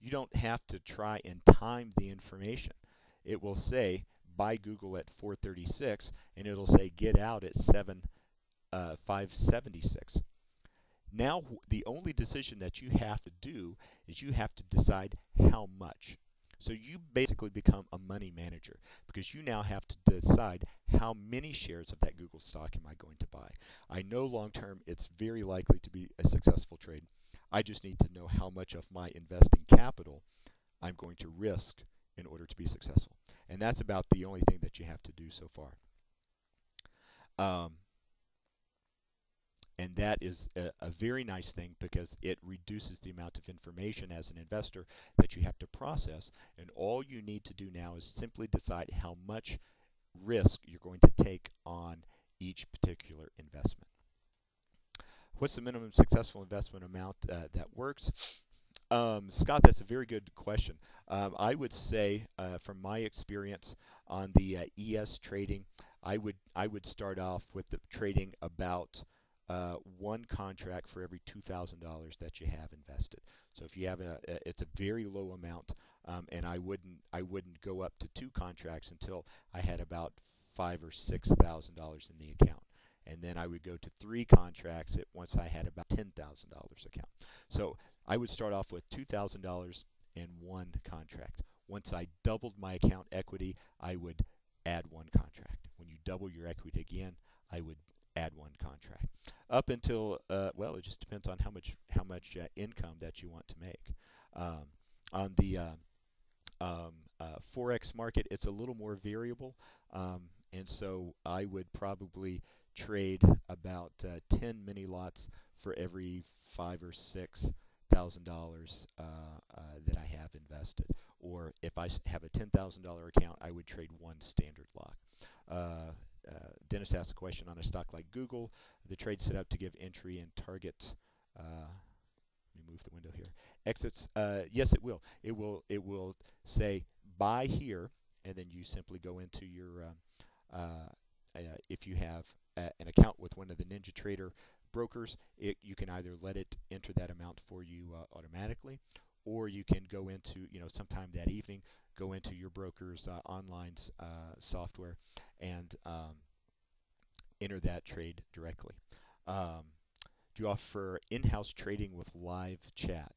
you don't have to try and time the information. It will say buy Google at 436, and it'll say get out at 576. Now the only decision that you have to do is you have to decide how much. So you basically become a money manager because you now have to decide how many shares of that Google stock am I going to buy. I know long term it's very likely to be a successful trade. I just need to know how much of my investing capital I'm going to risk in order to be successful. And that's about the only thing that you have to do so far. And that is a very nice thing because it reduces the amount of information as an investor that you have to process. And all you need to do now is simply decide how much risk you're going to take on each particular investment. What's the minimum successful investment amount that works? Scott, that's a very good question. I would say, from my experience on the ES trading, I would start off with the trading about one contract for every $2,000 that you have invested. So if you have it's a very low amount, and I wouldn't go up to 2 contracts until I had about $5,000 or $6,000 in the account. And then I would go to 3 contracts once I had about $10,000 account. So I would start off with $2,000 in 1 contract. Once I doubled my account equity, I would add 1 contract. When you double your equity again, I would add 1 contract. Up until well, it just depends on how much income that you want to make. On the Forex market, it's a little more variable, and so I would probably trade about 10 mini lots for every $5,000 or $6,000 that I have invested. Or if I have a $10,000 account, I would trade 1 standard lot. Dennis asked a question on a stock like Google. The trade set up to give entry and target. Let me move the window here. Exits. Yes, it will. It will say buy here, and then you simply go into your. If you have an account with one of the NinjaTrader brokers, you can either let it enter that amount for you automatically, or you can go into, sometime that evening, go into your broker's online software and enter that trade directly. Do you offer in-house trading with live chat?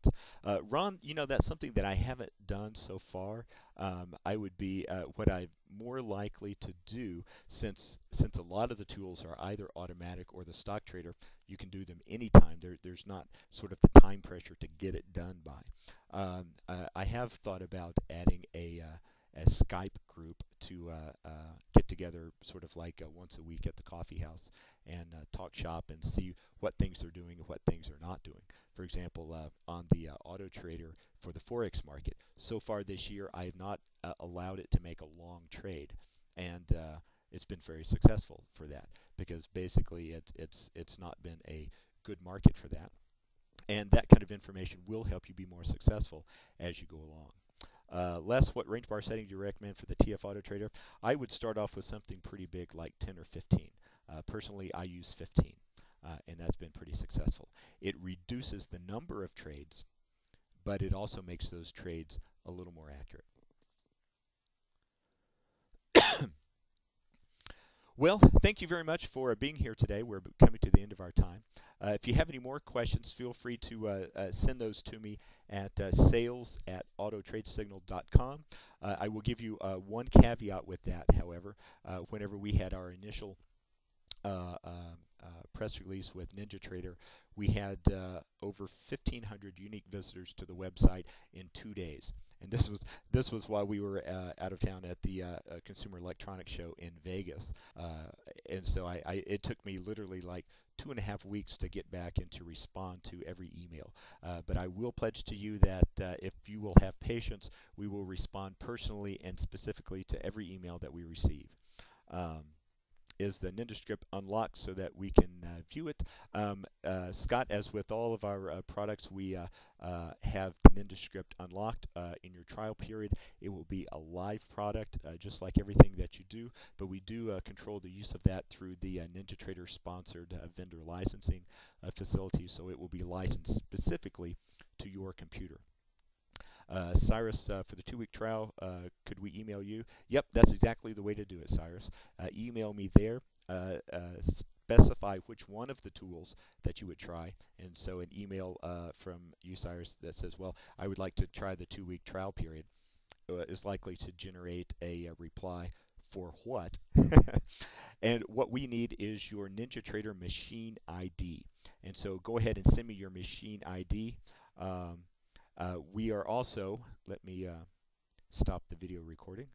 Ron, that's something that I haven't done so far. I would be what I'm more likely to do, since a lot of the tools are either automatic or the stock trader, you can do them anytime. There's not sort of the time pressure to get it done by. I have thought about adding a Skype group to get together sort of like once a week at the coffee house and talk shop and see what things they're doing and what things they're not doing. For example, on the auto trader for the Forex market, so far this year I have not allowed it to make a long trade, and it's been very successful for that because basically it's not been a good market for that. And that kind of information will help you be more successful as you go along. Les, what range bar setting do you recommend for the TF Auto Trader? I would start off with something pretty big like 10 or 15. Personally, I use 15, and that's been pretty successful. It reduces the number of trades, but it also makes those trades a little more accurate. Well, thank you very much for being here today. We're coming to the end of our time. If you have any more questions, feel free to send those to me at sales@autotradesignal.com. I will give you one caveat with that, however. Whenever we had our initial press release with NinjaTrader, we had over 1,500 unique visitors to the website in 2 days. And this was while we were out of town at the Consumer Electronics Show in Vegas, and so it took me literally like 2.5 weeks to get back and to respond to every email. But I will pledge to you that if you will have patience, we will respond personally and specifically to every email that we receive. Is the NinjaScript unlocked so that we can view it? Scott, as with all of our products, we have the NinjaScript unlocked in your trial period. It will be a live product, just like everything that you do, but we do control the use of that through the NinjaTrader sponsored vendor licensing facility, so it will be licensed specifically to your computer. Cyrus, for the 2-week trial, could we email you? Yep, that's exactly the way to do it, Cyrus. Email me there. Specify which one of the tools that you would try, and so an email from you, Cyrus, that says, well, I would like to try the 2-week trial period, is likely to generate a reply for what. And what we need is your NinjaTrader machine ID. And so go ahead and send me your machine ID. We are also, let me stop the video recording.